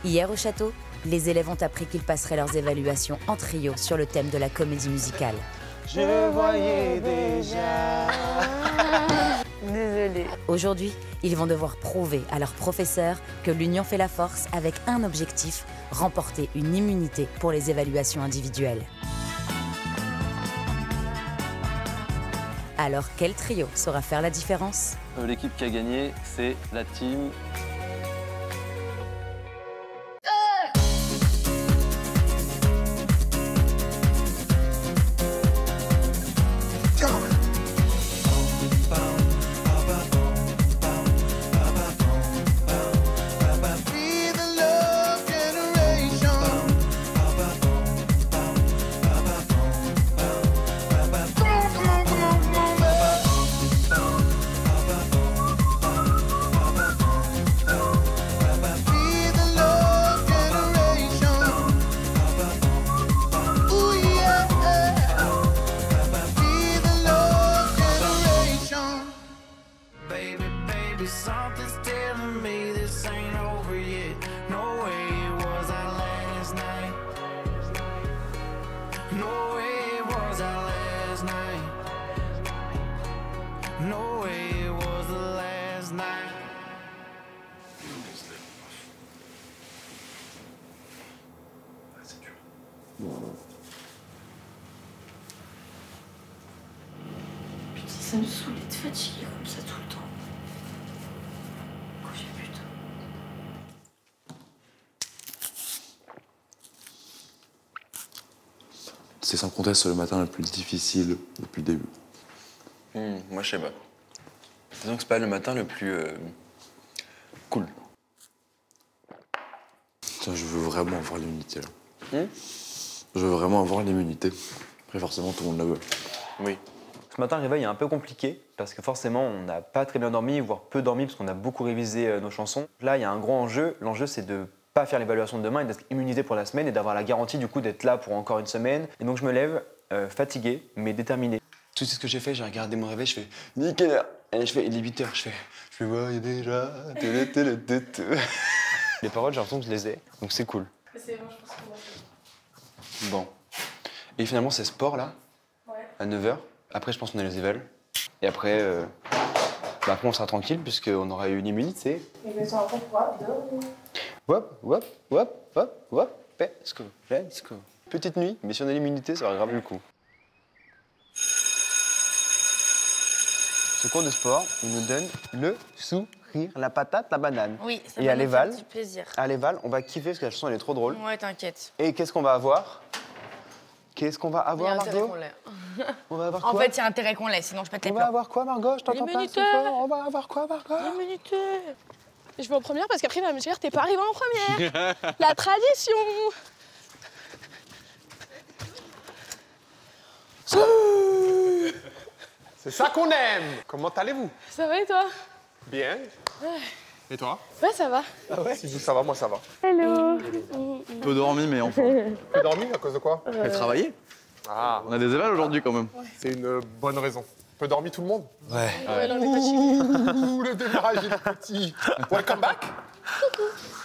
Hier au château, les élèves ont appris qu'ils passeraient leurs évaluations en trio sur le thème de la comédie musicale. Je voyais déjà... Désolée. Aujourd'hui, ils vont devoir prouver à leurs professeurs que l'union fait la force avec un objectif, remporter une immunité pour les évaluations individuelles. Alors, quel trio saura faire la différence? L'équipe qui a gagné, c'est la team... Something's telling me this ain't over yet. No way it was our last night. No way it was our last night. No way it was the last night. C'est dur. Putain, ça me saoule d'être fatiguée comme ça tout le temps. C'est sans conteste le matin le plus difficile depuis le début. Moi, je sais pas. Disons que c'est pas le matin le plus cool. Putain, je veux vraiment avoir l'immunité, là. Je veux vraiment avoir l'immunité. Après, forcément, tout le monde la veut. Oui. Ce matin, le réveil est un peu compliqué parce que forcément, on n'a pas très bien dormi, voire peu dormi parce qu'on a beaucoup révisé nos chansons. Là, il y a un gros enjeu. L'enjeu, c'est de pas faire l'évaluation de demain et d'être immunisé pour la semaine et d'avoir la garantie du coup d'être là pour encore une semaine. Et donc je me lève fatigué mais déterminé. Tout ce que j'ai fait, j'ai regardé mon réveil, je fais nickel heure. Et je fais il est 8 heures, je voyais déjà. Les paroles, j'ai l'impression que je les ai, donc c'est cool. C'est bon, je pense qu'on va faire. Bon. Et finalement, c'est sport là, à 9h. Après, je pense qu'on a les évals. Et après, après on sera tranquille puisqu'on aura eu une immunité. Exactement, après, pourquoi dormir. Hop, hop, hop, hop, hop, let's go, let's go. Petite nuit, mais si on a l'immunité, ça aurait grave le coup. Ce cours de sport, il nous donne le sourire, la patate, la banane. Oui, ça Et va à nous faire l'éval, du plaisir. à l'éval, on va kiffer parce que la chanson elle est trop drôle. Ouais, t'inquiète. Et qu'est-ce qu'on va avoir? Qu'est-ce qu'on va Il y avoir, a intérêt Margot? qu'on l'ait. On va avoir En quoi? fait, il y a intérêt qu'on l'ait, sinon je pète les On va plombs. avoir quoi, Margot? Je t'entends pas L'immunité. assez fort. On va avoir quoi, Margot? L'immunité. Je vais en première parce qu'après il va me dire t'es pas arrivé en première. La tradition. C'est ça qu'on aime. Comment allez-vous? Ça va et toi? Bien. Et toi? Ouais, ça va. Ah ouais? Si vous, ça va, moi ça va. Hello. Peu dormi, mais enfin. Peu dormi à cause de quoi? Travailler. Ah, On a des évals aujourd'hui quand même. c'est une bonne raison. Peu dormi tout le monde? Ouais. Ouais, là, on est fatigué. Ouh, le démarrage est petit. Welcome back.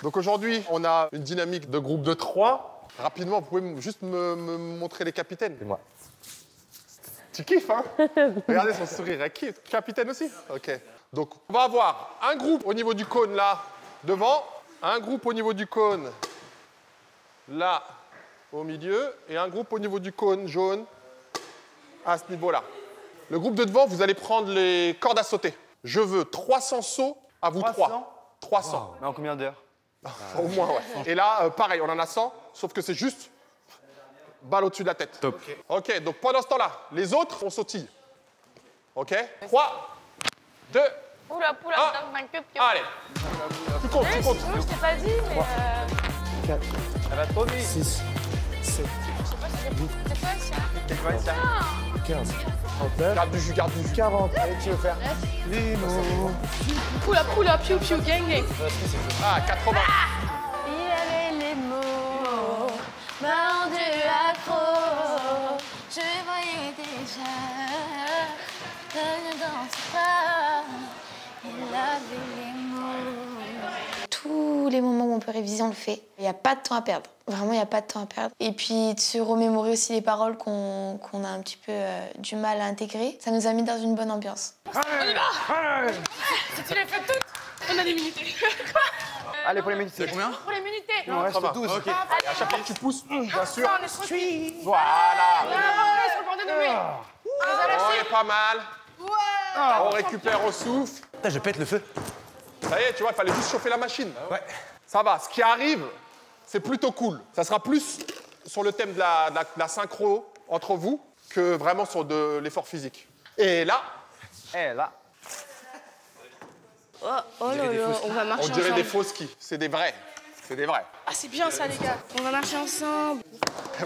Donc aujourd'hui, on a une dynamique de groupe de 3. Rapidement, vous pouvez juste me montrer les capitaines? C'est moi. Tu kiffes, hein? Regardez son sourire, elle kiffe. Capitaine aussi? Ok. Donc, on va avoir un groupe au niveau du cône, là, devant. Un groupe au niveau du cône, là, au milieu. Et un groupe au niveau du cône jaune, à ce niveau-là. Le groupe de devant, vous allez prendre les cordes à sauter. Je veux 300 sauts à vous 3. 300. Mais en combien d'heures? Au moins, ouais. Et là, pareil, on en a 100, sauf que c'est juste balle au-dessus de la tête. Top. Ok, donc pendant ce temps-là, les autres, on sautille. Ok? 3, 2, Oula, poula, Ah. dans ma queue. allez. Tu comptes, tu comptes. Sinon, je t'ai pas dit, mais. Ça va trop vite. 6, 7, C'est quoi ça? C'est quoi ça? 15, 39, Garde du jus, garde du jus. 40. Allez, tu veux faire les mots. Poula, piou, piou, gang, gang. Ah, 80. Il y avait les mots, rendu accro. Je voyais déjà, je ne danse pas. Il avait les mots. Tout tous les moments où on peut réviser, on le fait. Il n'y a pas de temps à perdre. Vraiment, il n'y a pas de temps à perdre. Et puis, de se remémorer aussi les paroles qu'on a un petit peu du mal à intégrer, ça nous a mis dans une bonne ambiance. On y va. Si tu les fais toutes, on a des minutes. Allez, pour les minutes. C'est combien? Pour les minutes. Il en reste 12. Ok. Et à chaque fois que tu pousses, bien sûr. On est tranquille. Voilà. Ouais, sur le bord de nommer. Ouais, pas mal. On récupère au souffle. Putain, je pète le feu. Ça y est, tu vois, il fallait juste chauffer la machine. Ouais. Ça va. Ce qui arrive, c'est plutôt cool. Ça sera plus sur le thème de la synchro entre vous que vraiment sur de l'effort physique. Et là, Oh là là, on va marcher on dirait ensemble. des faux skis. C'est des vrais. C'est des vrais. Ah, c'est bien ça, les gars. On va marcher ensemble.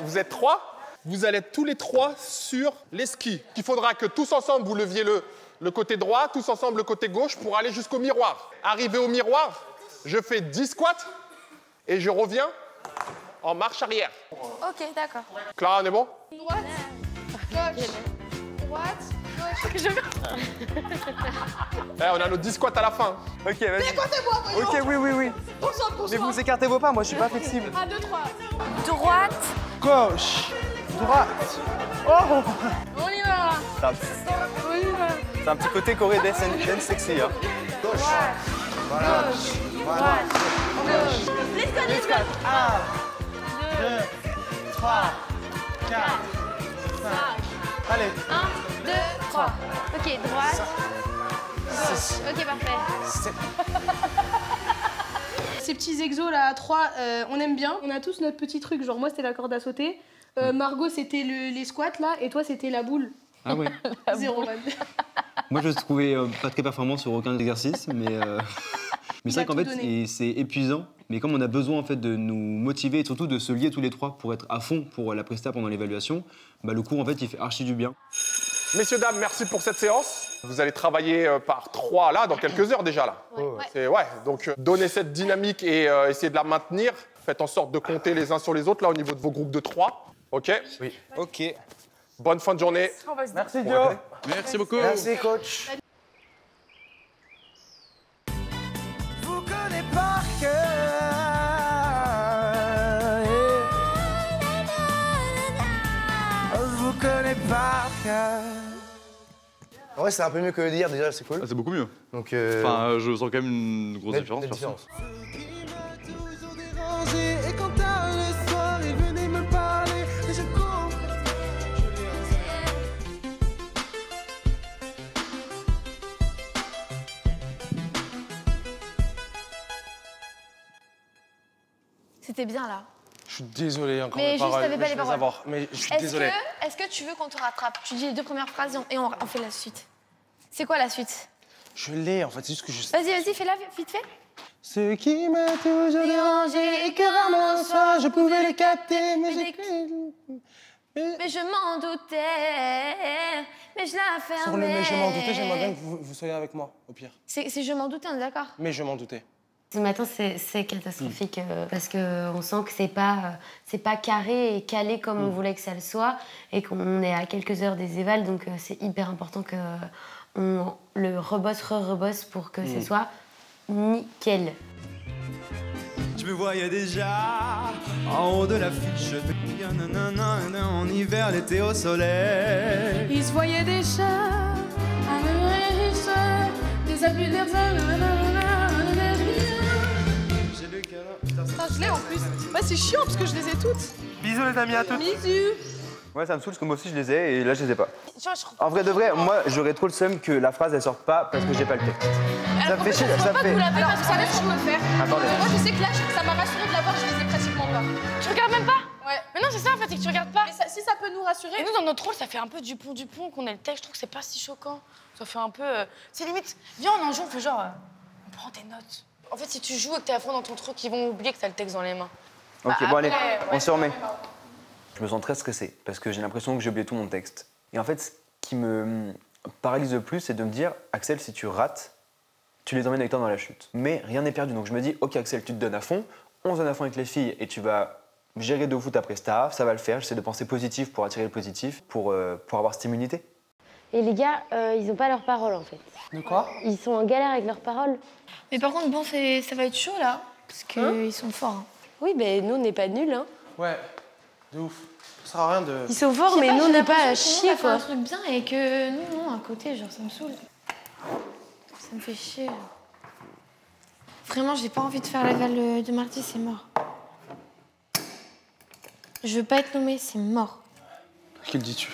Vous êtes 3. Vous allez être tous les 3 sur les skis. Il faudra que tous ensemble, vous leviez le côté droit, tous ensemble le côté gauche pour aller jusqu'au miroir. Arrivé au miroir, je fais 10 squats et je reviens en marche arrière. Ok, d'accord. Clara, on est bon? Droite, gauche, droite, gauche. On a nos 10 squats à la fin. Ok, vas-y. Écoutez-moi, voyons. Ok, oui. Concentre. Mais vous écartez vos pas, moi je suis pas flexible. 1, 2, 3. Droite. Gauche. Droite. Oh. On y va. On y va. C'est un petit côté Corée dance sexy. Hein. Gauche. Voilà. Droite, gauche. Let's go, let's go. 1, 2, 3, 4, 5. Allez. 1, 2, 3. Ok, droite. Gauche. Ok, parfait. Ces petits exos là à 3, on aime bien. On a tous notre petit truc. Genre, moi, c'était la corde à sauter. Margot, c'était les squats là. Et toi, c'était la boule. Ah ouais. 0, on va dire. Moi, je trouvais pas très performant sur aucun exercice, mais c'est vrai qu'en tout fait, donné. c'est épuisant. Mais comme on a besoin en fait de nous motiver et surtout de se lier tous les 3 pour être à fond pour la presta pendant l'évaluation, bah, le cours en fait, il fait archi du bien. Messieurs, dames, merci pour cette séance. Vous allez travailler par 3 là, dans quelques heures déjà là. Ouais. Donc donnez cette dynamique et essayez de la maintenir. Faites en sorte de compter les uns sur les autres là au niveau de vos groupes de 3. Ok? Oui. Ok. Bonne fin de journée. Merci, Dio. Merci beaucoup. Merci, coach. Vous connaissez par cœur. Je vous connais par cœur. En vrai, c'est un peu mieux que d'hier, déjà, c'est cool. Ah, c'est beaucoup mieux. Donc, Enfin, je sens quand même une grosse nette différence. différence. Et quand t'as le soir, il venait me parler. Et je cours. C'était bien là. Je suis désolé encore. Mais les juste, paroles, t'avais pas mais les je vais paroles. avoir. Mais je suis désolé. Est-ce que tu veux qu'on te rattrape? Tu dis les 2 premières phrases et on fait la suite. C'est quoi la suite? Je l'ai en fait, c'est juste que je. Vas-y, fais-la vite fait. Ce qui m'a toujours dérangé et que rarement soir je pouvais le capter, mais j'ai. Mais je m'en doutais, mais je la fermais. Sur le mais je m'en doutais, j'aimerais bien que vous soyez avec moi, au pire. C'est je m'en doutais, on est d'accord? Mais je m'en doutais. Ce matin, c'est catastrophique parce qu'on sent que c'est pas carré et calé comme on voulait que ça le soit et qu'on est à quelques heures des évals, donc c'est hyper important qu'on le rebosse pour que ce soit nickel. Je me voyais déjà en haut de l'affiche. En hiver, l'été au soleil. Il se voyait des chats, un riche, des abus Putain, je l'ai en plus. Ouais, c'est chiant parce que je les ai toutes. Bisous les amis, à toutes. Bisous. Ouais, ça me saoule parce que moi aussi je les ai et là je les ai pas. Tu vois, je En vrai de vrai, moi j'aurais trop le seum que la phrase elle sorte pas parce que j'ai pas le texte. Ça me fait chier, ça me fait. Alors, vous savez ce qu'on peut faire? Attendez. Moi, je sais que là, ça m'a rassuré de l'avoir, je les ai pratiquement pas. Tu regardes même pas? Ouais. Mais non, c'est ça en fait, c'est que tu regardes pas. Mais si ça peut nous rassurer. Et nous, dans notre rôle, ça fait un peu du pont qu'on ait le texte. Je trouve que c'est pas si choquant. Ça fait un peu. C'est limite. Viens, on en joue, on fait genre. On prend tes notes. En fait, si tu joues et que t'es à fond dans ton truc, ils vont oublier que t'as le texte dans les mains. Ok, Bah, bon allez, après, on se remet. Je me sens très stressé parce que j'ai l'impression que j'ai oublié tout mon texte. Et en fait, ce qui me paralyse le plus, c'est de me dire, Axel, si tu rates, tu les emmènes avec toi dans la chute. Mais rien n'est perdu. Donc je me dis, ok Axel, tu te donnes à fond, on se donne à fond avec les filles et tu vas gérer de fou ta presta, ça va le faire. J'essaie de penser positif pour attirer le positif, pour avoir cette immunité. Et les gars, ils n'ont pas leurs paroles en fait. De quoi? Ils sont en galère avec leurs paroles. Mais par contre, bon, ça va être chaud là. Parce qu'ils sont forts. Hein. Oui, mais nous, on n'est pas nuls. Hein. Ouais, de ouf. Ça sert à rien de... Ils sont forts, mais nous, on n'est pas à chier, quoi. un truc bien et que nous, non, à côté, genre, ça me saoule. Ça me fait chier. Vraiment, j'ai pas envie de faire la Val de mardi, c'est mort. Je veux pas être nommée, c'est mort. Qui le dis-tu?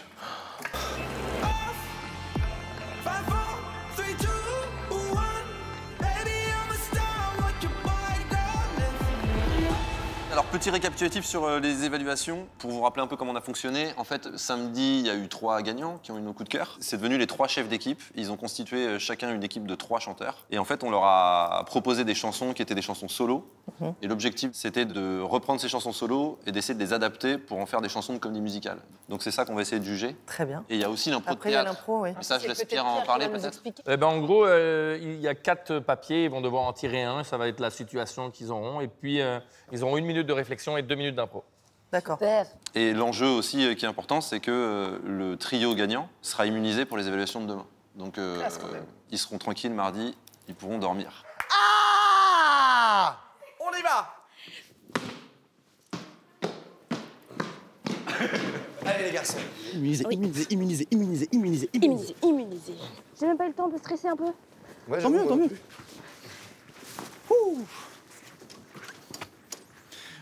Alors, petit récapitulatif sur les évaluations, pour vous rappeler un peu comment on a fonctionné. En fait, samedi, il y a eu 3 gagnants qui ont eu nos coups de cœur. C'est devenu les 3 chefs d'équipe. Ils ont constitué chacun une équipe de 3 chanteurs. Et en fait, on leur a proposé des chansons qui étaient des chansons solo. Et l'objectif, c'était de reprendre ces chansons solo et d'essayer de les adapter pour en faire des chansons de comédie musicale. Donc c'est ça qu'on va essayer de juger. Très bien. Et il y a aussi l'impro de Après, il y a théâtre. l'impro, oui. Mais ça, je laisse Pierre en parler peut-être. Eh ben, en gros, il y a 4 papiers, ils vont devoir en tirer un, ça va être la situation qu'ils auront, et puis ils auront 1 minute de réflexion et 2 minutes d'impro. D'accord. Et l'enjeu aussi qui est important, c'est que le trio gagnant sera immunisé pour les évaluations de demain. Donc ils seront tranquilles mardi, ils pourront dormir. Ah! On y va! Allez les garçons. Immuniser, Oui. immuniser, immuniser, immuniser, immuniser, immuniser. Immuniser. J'ai même pas eu le temps de stresser un peu. Ouais, Tant mieux, tant mieux.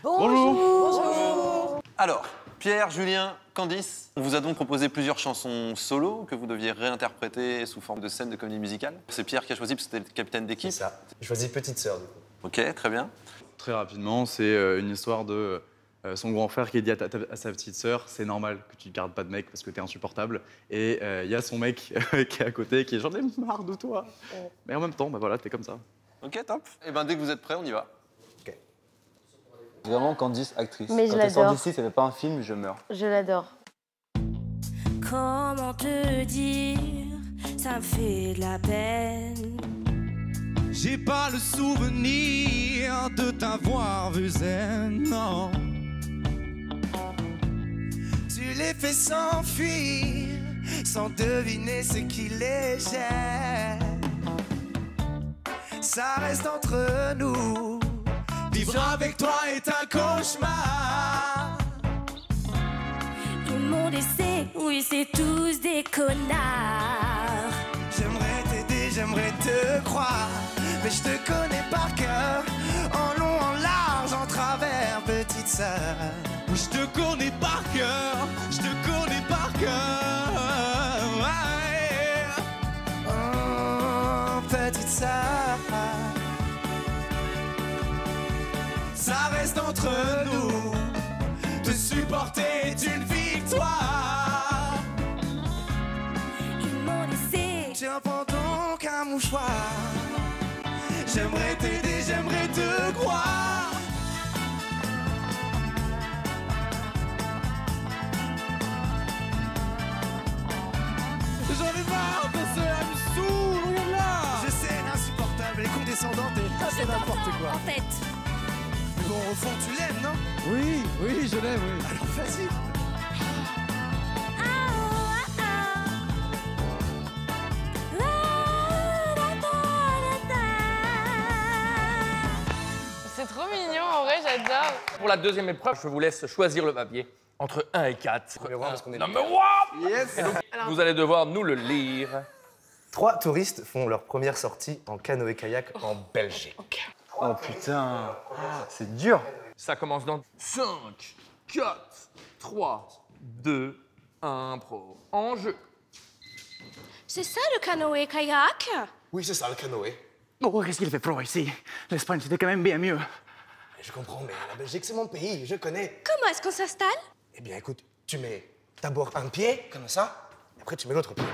Bonjour. Alors, Pierre, Julien, Candice, on vous a donc proposé plusieurs chansons solo que vous deviez réinterpréter sous forme de scène de comédie musicale. C'est Pierre qui a choisi parce que c'était le capitaine d'équipe. C'est ça. J'ai choisi Petite Sœur, du coup. Ok, très bien. Très rapidement, c'est une histoire de son grand frère qui dit à sa petite sœur, c'est normal que tu ne gardes pas de mec parce que t'es insupportable. Et il y a son mec qui est à côté qui est j'en ai marre de toi. Mais en même temps, bah voilà, t'es comme ça. Ok, top. Et ben dès que vous êtes prêts, on y va. Ok. Vraiment Candice, actrice. Mais je Quand elle sort l'adore. d'ici, ça fait pas un film, je meurs. Je l'adore. Comment te dire, ça me fait de la peine. J'ai pas le souvenir de t'avoir vu zen, non. Tu les fais s'enfuir sans deviner ce qui les gêne. Ça reste entre nous. Vivre avec toi est un cauchemar. Ils m'ont laissé, oui, c'est tous des connards. J'aimerais t'aider, j'aimerais te croire, mais je te connais par cœur, en long, en large, en travers, petite sœur. Je te connais par cœur, je te connais par cœur. Ouais. Oh, petite sœur. Ça reste entre nous, te supporter est une victoire. Ils m'ont laissé. Tiens, prends donc un mouchoir. J'aimerais t'aider, j'aimerais te croire. J'en ai marre de ce elle me saoule, regarde là. Je sais, insupportable et condescendante et c'est n'importe quoi. En fait. Mais bon, au fond, tu l'aimes, non? Oui, oui, je l'aime, oui. Alors vas-y. C'est trop mignon, en vrai, j'adore. Pour la deuxième épreuve, je vous laisse choisir le papier entre 1 et 4. Parce qu'on est Number 1. Yes. Et donc, vous allez devoir nous le lire. 3 touristes font leur première sortie en canoë-kayak en Belgique. Oh putain, c'est dur. Ça commence dans 5, 4, 3, 2, 1, pro. En jeu. C'est ça le canoë-kayak? Oui, c'est ça, le canoë. Oh, qu'est-ce qu'il fait froid ici? L'Espagne, c'était quand même bien mieux. Je comprends, mais la Belgique, c'est mon pays, je connais. Comment est-ce qu'on s'installe? Eh bien, écoute, tu mets d'abord un pied, comme ça, et après tu mets l'autre pied.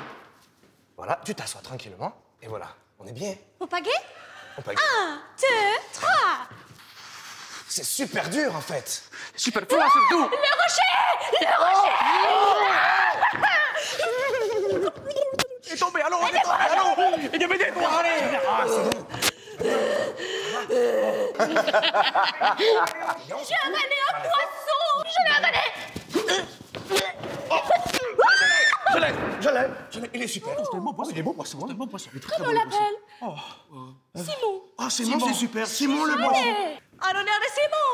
Voilà, tu t'assois tranquillement, et voilà, on est bien. On pagaie? On pagaie. 1, 2, 3. C'est super dur, en fait. Super froid, surtout. Le rocher! Le rocher! Il est tombé, allons, on est tombé, allons. Il y avait des doigts, allez. Ah, c'est bon. J'ai avalé un poisson! Je l'ai avalé! Je l'ai, il est super. C'est un bon poisson. Il est bon poisson. C'est un bon poisson. Comment on l'appelle? Simon. Ah, Simon, c'est super. Simon le poisson. En l'honneur de Simon.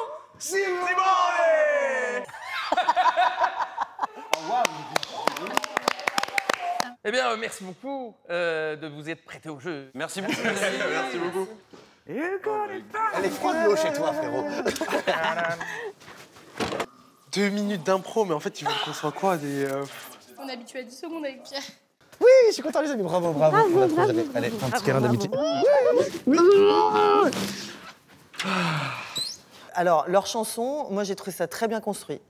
Eh bien, merci beaucoup de vous être prêté au jeu. Merci beaucoup. Merci beaucoup. Elle est froide l'eau chez toi, frérot. 2 minutes d'impro, mais en fait, tu veux qu'on soit quoi On est habitué à 10 secondes avec Pierre. Oui, je suis content les amis, bravo. On a trop jamais. Allez, un petit câlin d'amitié. Alors, leur chanson, moi j'ai trouvé ça très bien construit.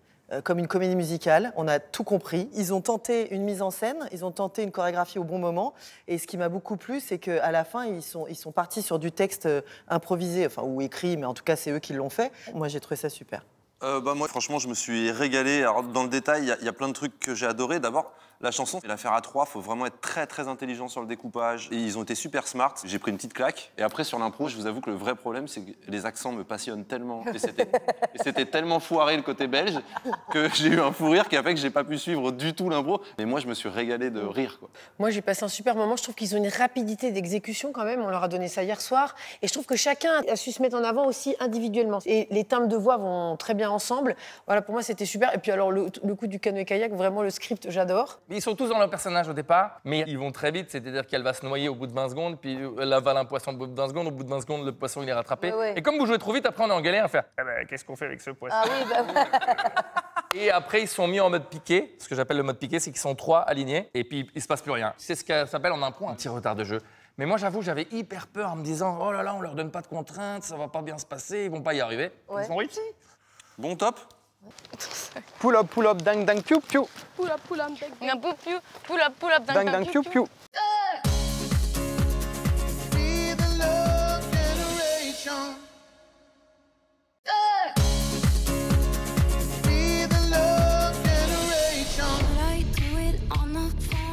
Comme une comédie musicale, on a tout compris. Ils ont tenté une mise en scène, ils ont tenté une chorégraphie au bon moment. Et ce qui m'a beaucoup plu, c'est qu'à la fin, ils sont partis sur du texte improvisé, enfin, ou écrit, mais en tout cas, c'est eux qui l'ont fait. Moi, j'ai trouvé ça super. Moi, franchement, je me suis régalé. Alors, dans le détail, il y a plein de trucs que j'ai adoré. D'abord, la chanson, c'est l'affaire à 3. Il faut vraiment être très, très intelligent sur le découpage. Et ils ont été super smart. J'ai pris une petite claque. Et après, sur l'impro, je vous avoue que le vrai problème, c'est que les accents me passionnent tellement. Et c'était tellement foiré le côté belge que j'ai eu un fou rire qui a fait que j'ai pas pu suivre du tout l'impro. Mais moi, je me suis régalé de rire, quoi. Moi, j'ai passé un super moment. Je trouve qu'ils ont une rapidité d'exécution quand même. On leur a donné ça hier soir. Et je trouve que chacun a su se mettre en avant aussi individuellement. Et les timbres de voix vont très bien ensemble. Voilà, pour moi, c'était super. Et puis alors, le coup du canoë-kayak, vraiment, le script, j'adore. Ils sont tous dans leur personnage au départ, mais ils vont très vite. C'est-à-dire qu'elle va se noyer au bout de 20 secondes, puis elle avale un poisson au bout de 20 secondes. Au bout de 20 secondes, le poisson, il est rattrapé. Ouais. Et comme vous jouez trop vite, après, on est en galère à faire « Eh ben, qu'est-ce qu'on fait avec ce poisson ?» Ah oui, bah ouais. Et après, ils sont mis en mode piqué. Ce que j'appelle le mode piqué, c'est qu'ils sont 3 alignés, et puis il se passe plus rien. C'est ce que s'appelle en impro un petit retard de jeu. Mais moi, j'avoue, j'avais hyper peur en me disant « Oh là là, on leur donne pas de contraintes, ça va pas bien se passer, ils vont pas y arriver. Ouais. Ils ont réussi. Bon, top. Pull up, dang, dang, piou, piou. Pull up, dang, Dang, dang, piou, piou.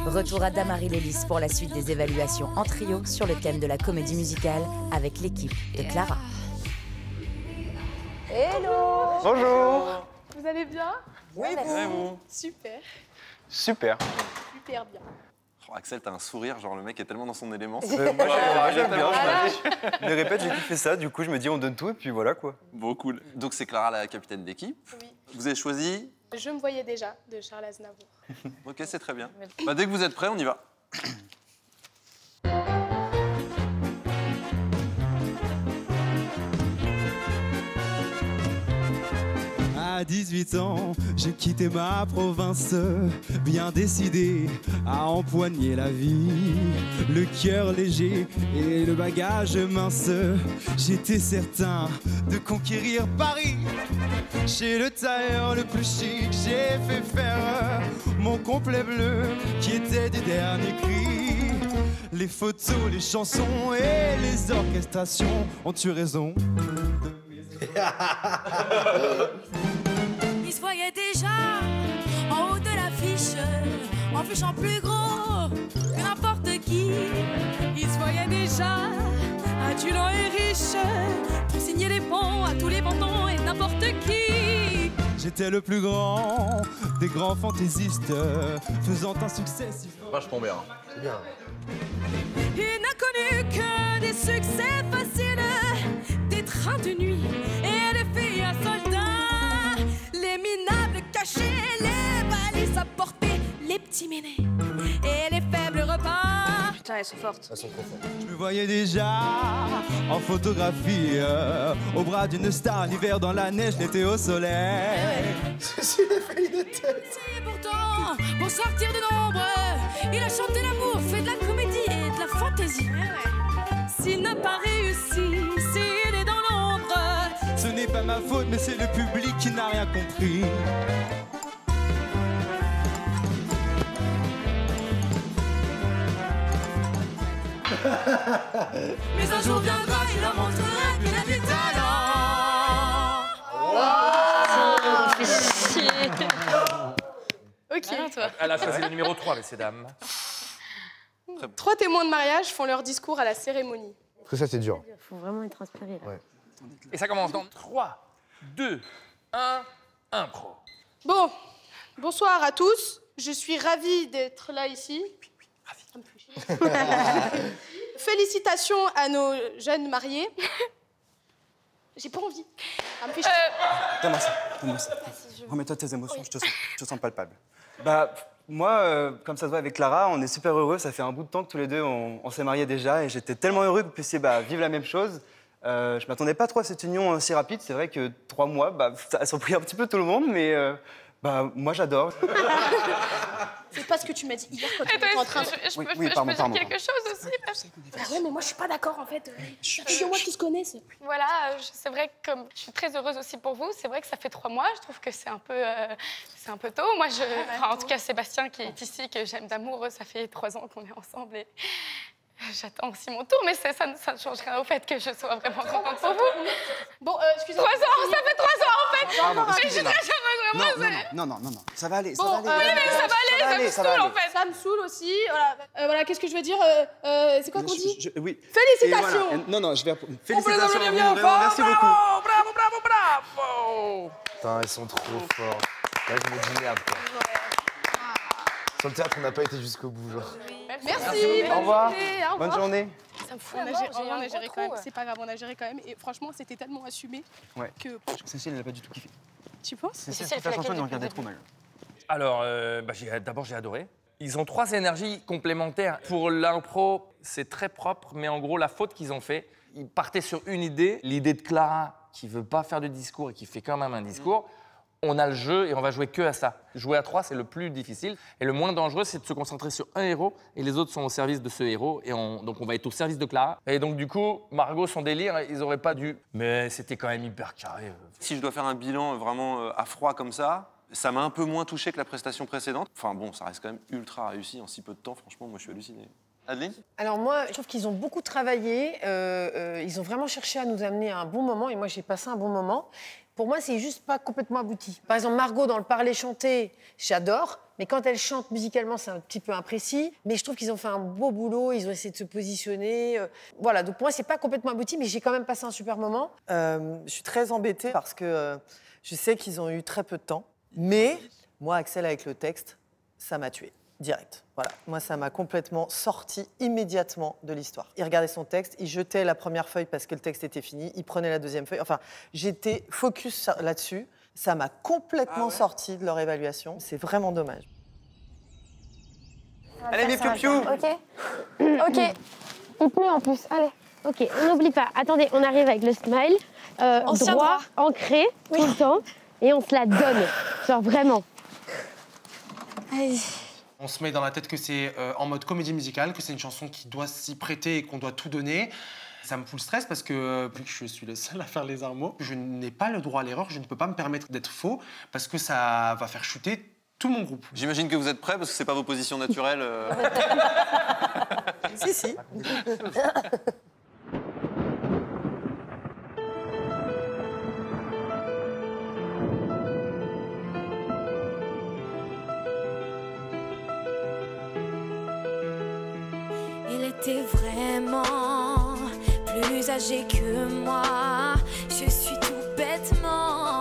Retour à Damary Lélis pour la suite des évaluations en trio sur le thème de la comédie musicale avec l'équipe de Clara. Hello. Bonjour. Vous allez bien? Oui, vous. Super. Super. Super bien. Oh, Axel, t'as un sourire, genre le mec est tellement dans son élément. Moi, j'aime bien. Les répètes, j'ai kiffé ça. Du coup, je me dis, on donne tout et puis voilà quoi. Bon, cool. Donc, c'est Clara, la capitaine d'équipe. Oui. Vous avez choisi. Je me voyais déjà de Charles Aznavour. Ok, c'est très bien. Bah, dès que vous êtes prêts, on y va. À 18 ans, j'ai quitté ma province, bien décidé à empoigner la vie. Le cœur léger et le bagage mince, j'étais certain de conquérir Paris. Chez le tailleur le plus chic, j'ai fait faire mon complet bleu qui était du dernier cri. Les photos, les chansons et les orchestrations ont eu raison. Il se voyait déjà en haut de l'affiche, en fichant plus gros que n'importe qui. Il se voyait déjà adulent et riche, pour signer les ponts à tous les bantons et n'importe qui. J'étais le plus grand des grands fantaisistes, faisant un succès si fort. Vachement bien. C'est bien. Il n'a connu que des succès faciles, des trains de nuit et des filles à soldats, les minables cachés, les balises à porter, les petits ménés et les faibles repas. Putain, elles sont fortes. Elles sont trop fortes. Je me voyais déjà en photographie, au bras d'une star, l'hiver dans la neige, l'été au soleil. Ceci est fait une tête. Et pourtant, pour sortir de l'ombre, il a chanté l'amour, fait de la comédie et de la fantaisie. S'il n'a pas réussi, s'il est dans l'ombre, Ce n'est pas ma faute, mais c'est le public qui n'a rien compris. mais un jour viendra, il leur montrera qu'il a du talent. Ok. Elle a choisi le numéro 3, messieurs dames. 3 témoins de mariage font leur discours à la cérémonie. Parce que ça, c'est dur. Il faut vraiment être inspiré. Là. Ouais. Et ça commence dans 3, 2, 1, impro. Bon, bonsoir à tous. Je suis ravie d'être là ici. Félicitations à nos jeunes mariés. J'ai pas envie. Ça me fait Donne-moi ça. Remets-toi tes émotions, je te sens palpable. Bah, moi, comme ça se voit avec Clara, on est super heureux. Ça fait un bout de temps que tous les deux, on s'est mariés déjà. Et j'étais tellement heureux que vous puissiez vivre la même chose. Je m'attendais pas trop à cette union aussi rapide. C'est vrai que 3 mois, ça a surpris un petit peu tout le monde. Mais moi, j'adore. C'est pas ce que tu m'as dit hier quand on était en train de... Je peux dire quelque chose aussi. Bah ouais, mais moi je suis pas d'accord en fait. C'est moi qui se connaissent. Voilà, c'est vrai que comme je suis très heureuse aussi pour vous, c'est vrai que ça fait 3 mois, je trouve que c'est un peu tôt. Moi, en tout cas, Sébastien qui est ici, que j'aime d'amour, ça fait 3 ans qu'on est ensemble et j'attends aussi mon tour, mais ça ne change rien au fait que je sois vraiment contente pour vous. Bon, excusez-moi. 3 ans, ça fait 3 ans en fait. Pardon, Mais je suis très heureuse, vraiment. Non, ça va aller, Bon, ça va aller. Oui, mais ça va aller, ça me saoule en fait. Ça me saoule aussi. Voilà, qu'est-ce que je veux dire c'est quoi qu'on dit Oui. Félicitations. Voilà. Non, je vais... Félicitations à vous, vraiment, merci beaucoup. Bravo. Putain, ils sont trop forts. Là, je me dis merde, quoi. Sur le théâtre, on n'a pas été jusqu'au bout, genre. Merci. Au revoir. Bonne journée. Ça me fout. On a géré quand même. C'est pas grave, on a géré quand même. Et franchement, c'était tellement assumé que... Cécile, elle a pas du tout kiffé. Tu penses? Cécile, la chanson, elle nous regardait trop mal. Alors, d'abord, j'ai adoré. Ils ont 3 énergies complémentaires. Pour l'impro, c'est très propre, mais en gros, la faute qu'ils ont fait, ils partaient sur une idée, l'idée de Clara, qui veut pas faire de discours et qui fait quand même un discours. On a le jeu et on va jouer que à ça. Jouer à 3, c'est le plus difficile. Et le moins dangereux, c'est de se concentrer sur un héros et les autres sont au service de ce héros. Et donc, on va être au service de Clara. Et donc, du coup, Margot, son délire, ils auraient pas dû. Mais c'était quand même hyper carré. Si je dois faire un bilan vraiment à froid comme ça m'a un peu moins touché que la prestation précédente. Enfin bon, ça reste quand même ultra réussi en si peu de temps. Franchement, moi, je suis halluciné. Adeline? Alors moi, je trouve qu'ils ont beaucoup travaillé. Ils ont vraiment cherché à nous amener à un bon moment. Et moi, j'ai passé un bon moment. Pour moi, c'est juste pas complètement abouti. Par exemple, Margot, dans le parler-chanter, j'adore. Mais quand elle chante musicalement, c'est un petit peu imprécis. Mais je trouve qu'ils ont fait un beau boulot. Ils ont essayé de se positionner. Voilà, donc pour moi, c'est pas complètement abouti. Mais j'ai quand même passé un super moment. Je suis très embêtée parce que je sais qu'ils ont eu très peu de temps. Mais moi, Axel, avec le texte, ça m'a tuée. Direct. Voilà. Moi, ça m'a complètement sorti immédiatement de l'histoire. Il regardait son texte, il jetait la première feuille parce que le texte était fini, il prenait la deuxième feuille. Enfin, j'étais focus là-dessus. Ça m'a complètement sorti de leur évaluation. C'est vraiment dommage. Allez, mes piou-piou. Ok. Il pleut en plus. Allez. Ok, on n'oublie pas. Attendez, on arrive avec le smile. Droit, ancré, tout le temps. Et on se la donne. Genre vraiment. Allez. On se met dans la tête que c'est en mode comédie musicale, que c'est une chanson qui doit s'y prêter et qu'on doit tout donner. Ça me fout le stress parce que, vu que je suis le seul à faire les armes, je n'ai pas le droit à l'erreur, je ne peux pas me permettre d'être faux parce que ça va faire chuter tout mon groupe. J'imagine que vous êtes prêts parce que c'est pas vos positions naturelles. Si. Il était vraiment plus âgé que moi. Je suis tout bêtement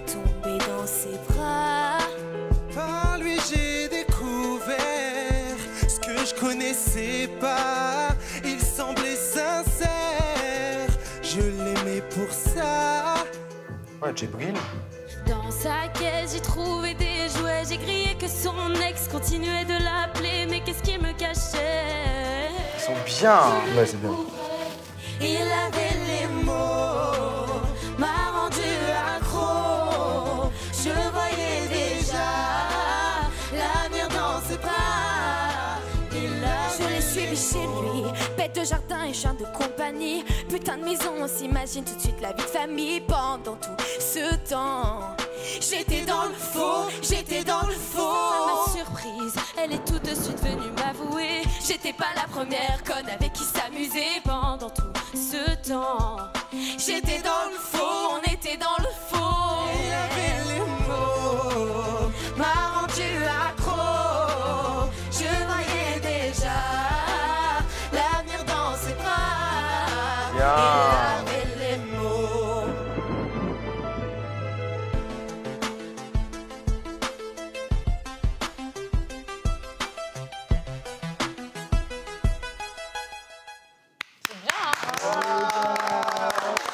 tombée dans ses bras. Par lui j'ai découvert ce que je connaissais pas. Il semblait sincère, je l'aimais pour ça. Ouais, Djibril. Dans sa caisse, j'ai trouvé des jouets. J'ai crié que son ex continuait de l'appeler. Mais qu'est-ce qu'il me cachait? Ils sont bien. Ouais, c'est bien. Il avait les mots, m'a rendu accro. Je voyais déjà l'avenir dans ses bras. Je l'ai suivi chez lui, bête de jardin et chien de compagnie. Putain de maison, on s'imagine tout de suite la vie de famille. Pendant tout ce temps, j'étais dans le faux, j'étais dans le faux. Ça m'a surprise, elle est tout de suite venue m'avouer. J'étais pas la première conne avec qui s'amuser pendant tout ce temps. J'étais dans le faux, on était dans le faux. Il avait les mots, M'a rendu accro. Je voyais déjà l'avenir dans ses bras. Bien. Il avait les mots.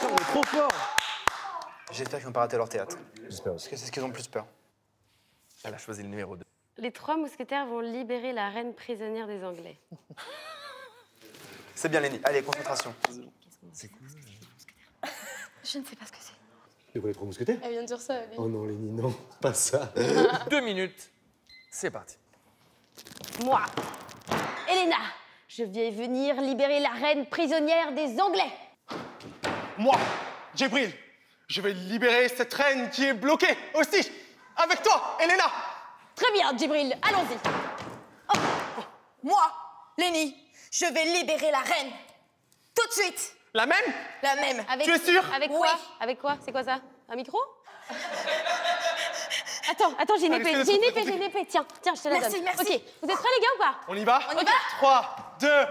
On est trop fort. J'espère qu'ils n'ont pas raté leur théâtre. J'espère Parce que c'est ce qu'ils ont le plus peur. Elle a choisi le numéro 2. Les 3 mousquetaires vont libérer la reine prisonnière des Anglais. C'est bien, Lenny. Allez, concentration. C'est cool. Je ne sais pas ce que c'est. C'est quoi les 3 mousquetaires? Elle vient de dire ça, elle. Oh non, Lenny, non, pas ça. 2 minutes, c'est parti. Moi, Elena, je vais venir libérer la reine prisonnière des Anglais. Moi, Djibril, je vais libérer cette reine qui est bloquée aussi. Avec toi, Elena. Très bien, Djibril, allons-y. Moi, Lenny, je vais libérer la reine. Tout de suite. La même? La même. Avec, Tu es sûre? Avec quoi? Oui. Avec quoi? C'est quoi ça? Un micro? Attends, j'ai une Allez, épée, fais-le, j'ai fais-le. une épée, tiens, je te la Merci, donne. merci. Ok, vous êtes prêts les gars ou pas? On y va? On y va. 3, 2, 1.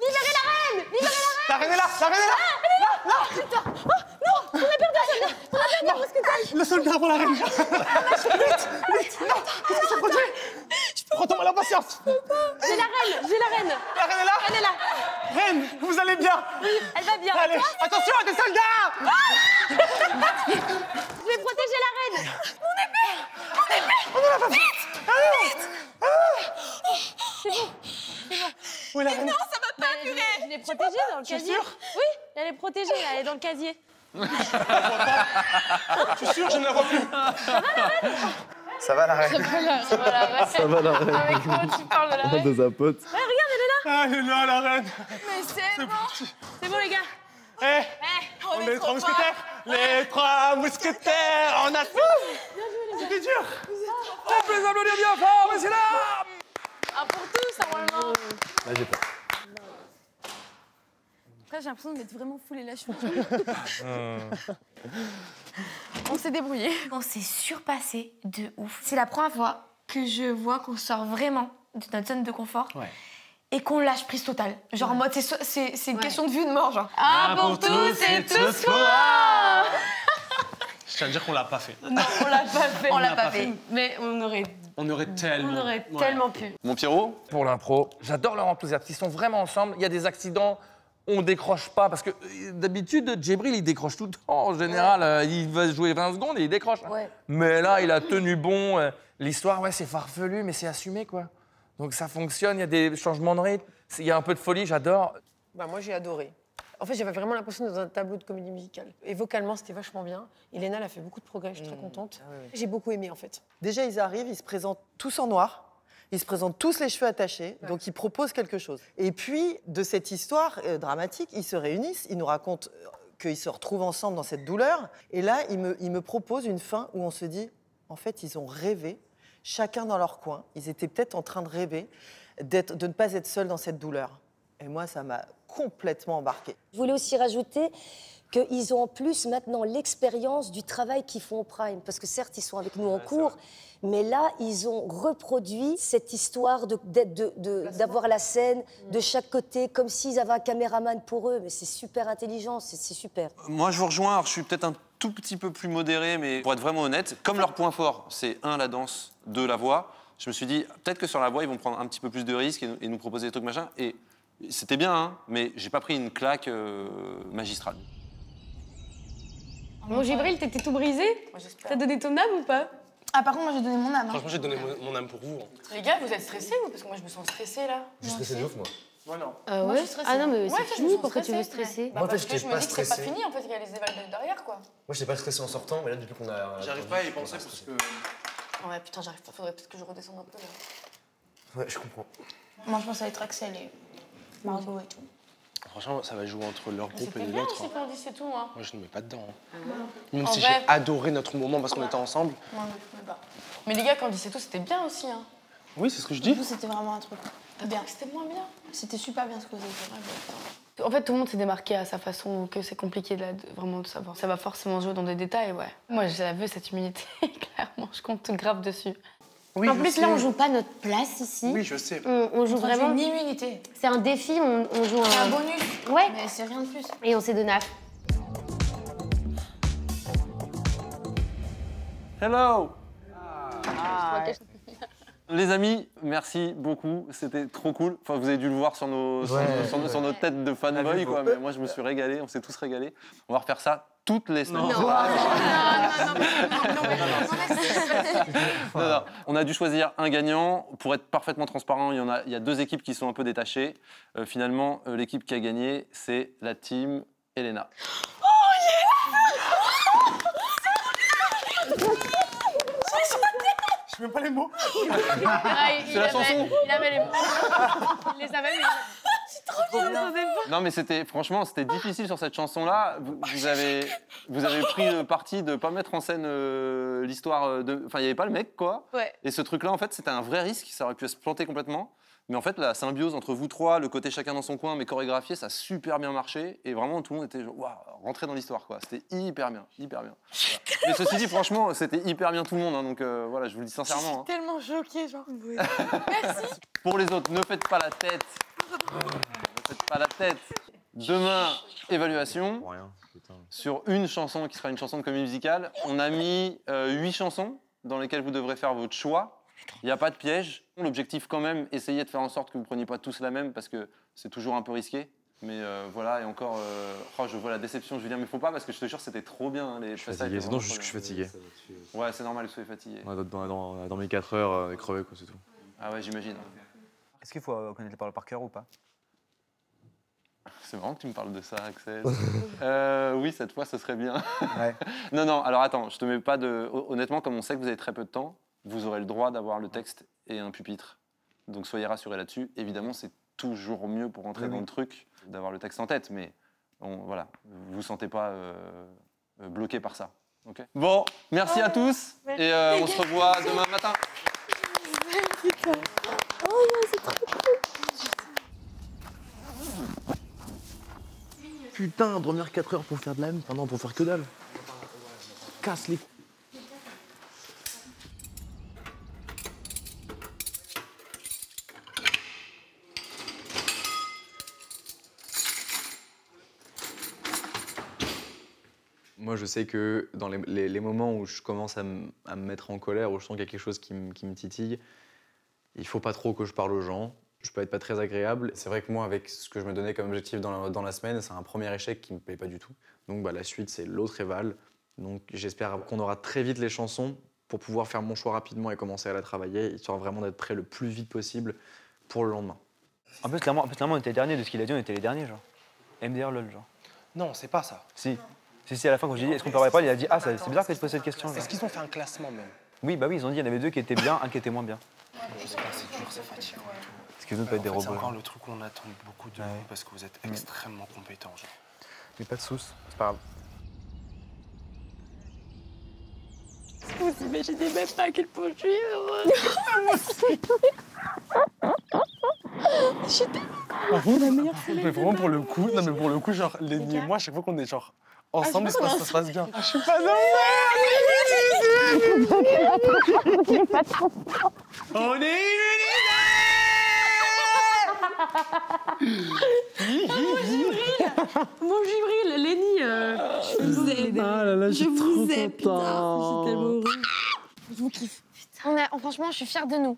Libérez la reine! Libérez la reine! La reine est là! La reine est là! Elle est là! Putain! Oh non! On a perdu un soldat! On a perdu un mousquetaire! Le soldat avant la reine! Vite! Non! Qu'est-ce que ça produit? Prends-toi la patience! J'ai la reine! J'ai la reine! La reine est là! Elle est là! Reine, vous allez bien? Elle va bien! Allez, attention à des soldats! Je vais protéger la reine! Mon épée. On ne l'a pas fait! Vite. C'est bon! Où est la reine? Non, ça va pas, Je purée. l'ai protégée dans le Tu es casier. sûre? Oui, elle est protégée, elle est dans le casier. Je suis sûr, je ne la vois plus. Ça va, la reine? Ça va, la reine. Ça va, la reine. Avec comment tu parles de la reine? De sa pote. Ouais, regarde, elle est là! Ah, elle est là, la reine. Mais c'est bon. C'est bon, les gars. Eh, On on est est les trop 3 mousquetaires. Les 3 mousquetaires, on a tout. C'était dur. On peut les applaudir bien fort, messieurs dames! Un pour tous, normalement. Là, j'ai peur. Après, j'ai l'impression d'être vraiment foulée là. On s'est débrouillé. On s'est surpassé de ouf. C'est la première fois que je vois qu'on sort vraiment de notre zone de confort. Ouais. Et qu'on lâche prise totale. Genre en mode, c'est une question de vie ou de mort, genre. Un pour tous et tous pour un. Je tiens à dire qu'on l'a pas fait. Non, on l'a pas fait. On l'a pas fait. Mais on aurait tellement pu. Mon Pierrot? Pour l'impro, j'adore leur enthousiasme. Ils sont vraiment ensemble. Il y a des accidents, on décroche pas. Parce que d'habitude, Djibril, il décroche tout le temps. En général, il va jouer 20 secondes et il décroche. Ouais. Mais là, il a tenu bon. L'histoire, ouais, c'est farfelu, mais c'est assumé, quoi. Donc ça fonctionne, il y a des changements de rythme. Il y a un peu de folie, j'adore. Bah, moi, j'ai adoré. En fait, j'avais vraiment l'impression d'être dans un tableau de comédie musicale. Et vocalement, c'était vachement bien. Elena, elle a fait beaucoup de progrès, je suis très contente. J'ai beaucoup aimé, en fait. Déjà, ils arrivent, ils se présentent tous en noir. Ils se présentent tous les cheveux attachés, donc ils proposent quelque chose. Et puis, de cette histoire dramatique, ils se réunissent, ils nous racontent qu'ils se retrouvent ensemble dans cette douleur. Et là, ils me proposent une fin où on se dit, en fait, ils ont rêvé, chacun dans leur coin. Ils étaient peut-être en train de rêver de ne pas être seuls dans cette douleur. Et moi, ça m'a complètement embarqué. Je voulais aussi rajouter qu'ils ont en plus maintenant l'expérience du travail qu'ils font au Prime. Parce que certes, ils sont avec nous en cours, mais là, ils ont reproduit cette histoire d'avoir la scène de chaque côté, comme s'ils avaient un caméraman pour eux. Mais c'est super intelligent, c'est super. Moi, je vous rejoins. Alors, je suis peut-être un tout petit peu plus modéré, mais pour être vraiment honnête, comme leur point fort, c'est 1, la danse, 2, la voix, je me suis dit, peut-être que sur la voix, ils vont prendre un petit peu plus de risques et nous proposer des trucs machin. Et c'était bien, hein, mais j'ai pas pris une claque magistrale. Bon, Djibril, t'étais tout brisé? T'as donné ton âme ou pas? Ah, par contre, moi, j'ai donné mon âme. Franchement, j'ai donné mon âme pour vous. Les gars, vous êtes stressés ou? Parce que moi, je me sens stressée là. Je suis stressé de ouf, moi. Moi, non. Moi, je suis stressée. Ah non, mais c'est fini, pourquoi tu veux stresser? Moi, en fait, Parce que j'étais je me pas dis que c'est pas stressé. fini, en fait, il y a les évals derrière, quoi. Moi, j'étais pas stressé en sortant, mais là, depuis qu'on a. J'arrive pas à y penser parce que. Ouais, putain, j'arrive pas, faudrait peut-être que je redescende un peu là. Ouais, je comprends. Moi, je pense que ça va être Axel et Margot et tout. Franchement, ça va jouer entre leur groupe et C'était les bien autres. aussi qu'on dit c'est tout, hein. Moi, je ne mets pas dedans. Même En si vrai. j'ai adoré notre moment parce qu'on était ensemble. Moi, je mets pas. Mais les gars, quand on dit c'est tout, c'était bien aussi, hein. Oui, c'est ce que je dis. Vous, c'était vraiment un truc bien. C'était moins bien. C'était super bien ce que vous avez fait. En fait, tout le monde s'est démarqué à sa façon, que c'est compliqué vraiment de savoir. Ça va forcément jouer dans des détails, ouais. Moi, j'ai vu cette immunité, clairement, je compte grave dessus. Oui, en je plus, sais. là, on joue pas notre place ici. Oui, je sais. On joue vraiment. une immunité. C'est un défi, on joue C'est un un bonus. Ouais. Mais c'est rien de plus. Et on s'est donné à. Hello! Les amis, merci beaucoup, c'était trop cool. Enfin, vous avez dû le voir sur nos, sur nos têtes de fanboy, quoi. Mais moi, je me suis régalé, on s'est tous régalés. On va refaire ça toutes les semaines. Non. On a dû choisir un gagnant. Pour être parfaitement transparent, il y a 2 équipes qui sont un peu détachées. Finalement, l'équipe qui a gagné, c'est la team Elena. Je sais même pas les mots. C'est la chanson. Il avait les mots. Il les avait, mais... C'est trop bien. Non, mais franchement, c'était difficile sur cette chanson-là. Vous avez pris le parti de ne pas mettre en scène l'histoire de... Enfin, il n'y avait pas le mec, quoi. Ouais. Et ce truc-là, en fait, c'était un vrai risque. Ça aurait pu se planter complètement. Mais en fait, la symbiose entre vous trois, le côté chacun dans son coin, mais chorégraphié, ça a super bien marché. Et vraiment, tout le monde était genre, waouh, rentré dans l'histoire, quoi. C'était hyper bien, hyper bien. Voilà. Mais ceci dit, franchement, c'était hyper bien tout le monde. Hein, donc voilà, je vous le dis sincèrement. Je suis tellement choquée, genre. Merci. Pour les autres, ne faites pas la tête. Ne faites pas la tête. Demain, évaluation. Sur une chanson qui sera une chanson de comédie musicale. On a mis 8 chansons dans lesquelles vous devrez faire votre choix. Il n'y a pas de piège. L'objectif quand même, essayez de faire en sorte que vous ne preniez pas tous la même parce que c'est toujours un peu risqué. Mais voilà, et encore, je vois la déception, Julien, mais faut pas parce que je te jure, c'était trop bien. Hein, les je suis fatigué, sinon je suis fatigué. Ouais, c'est normal que vous soyez fatigué. Ouais, dans mes 4 heures, crevé, quoi, c'est tout. Ah ouais, j'imagine. Est-ce qu'il faut connaître les paroles par cœur ou pas? C'est marrant que tu me parles de ça, Axel. Oui, cette fois, ce serait bien. Ouais. Non, alors attends, je te mets pas de... Honnêtement, comme on sait que vous avez très peu de temps, vous aurez le droit d'avoir le texte et un pupitre. Donc soyez rassurés là-dessus. Évidemment, c'est toujours mieux pour rentrer dans le truc d'avoir le texte en tête, mais voilà, vous vous sentez pas bloqué par ça. Okay. Bon, merci à tous et on se revoit demain matin. Putain, dormir 4 heures pour faire de la M, pendant pour faire que dalle. Casse les... Moi, je sais que dans les moments où je commence à me mettre en colère, où je sens qu'il y a quelque chose qui me titille, il faut pas trop que je parle aux gens. Je peux être pas très agréable. C'est vrai que moi, avec ce que je me donnais comme objectif dans la semaine, c'est un premier échec qui me plaît pas du tout. Donc la suite, c'est l'autre éval. Donc j'espère qu'on aura très vite les chansons pour pouvoir faire mon choix rapidement et commencer à la travailler, histoire vraiment d'être prêt le plus vite possible pour le lendemain. En plus, clairement, on était les derniers de ce qu'il a dit, on était les derniers, genre. MDR lol, genre. Non, c'est pas ça. Si. Si, à la fin, quand j'ai dit est-ce qu'on peut avoir les paroles, il a dit ah, c'est bizarre que tu poses cette question. Est-ce qu'ils ont fait un classement même? Oui, bah oui, ils ont dit il y en avait 2 qui étaient bien, un qui était moins bien. Je sais pas, c'est dur, c'est fatigant. Parce que nous, peut être des robots. C'est encore le truc où on attend beaucoup de vous parce que vous êtes extrêmement compétents, genre. Mais pas de soucis, c'est pas grave. Vous imaginez même pas à quel point je suis heureuse. La meilleure mais vraiment pour le coup, non mais pour le coup, genre Lenny et moi, à chaque fois qu'on est genre ensemble, ça se passe bien. Je suis pas On est Mon Gibril, Lenny, je vous aime. Ah là là, je suis trop putain, je suis tellement heureux. Je vous kiffe. Franchement, je suis fière de nous.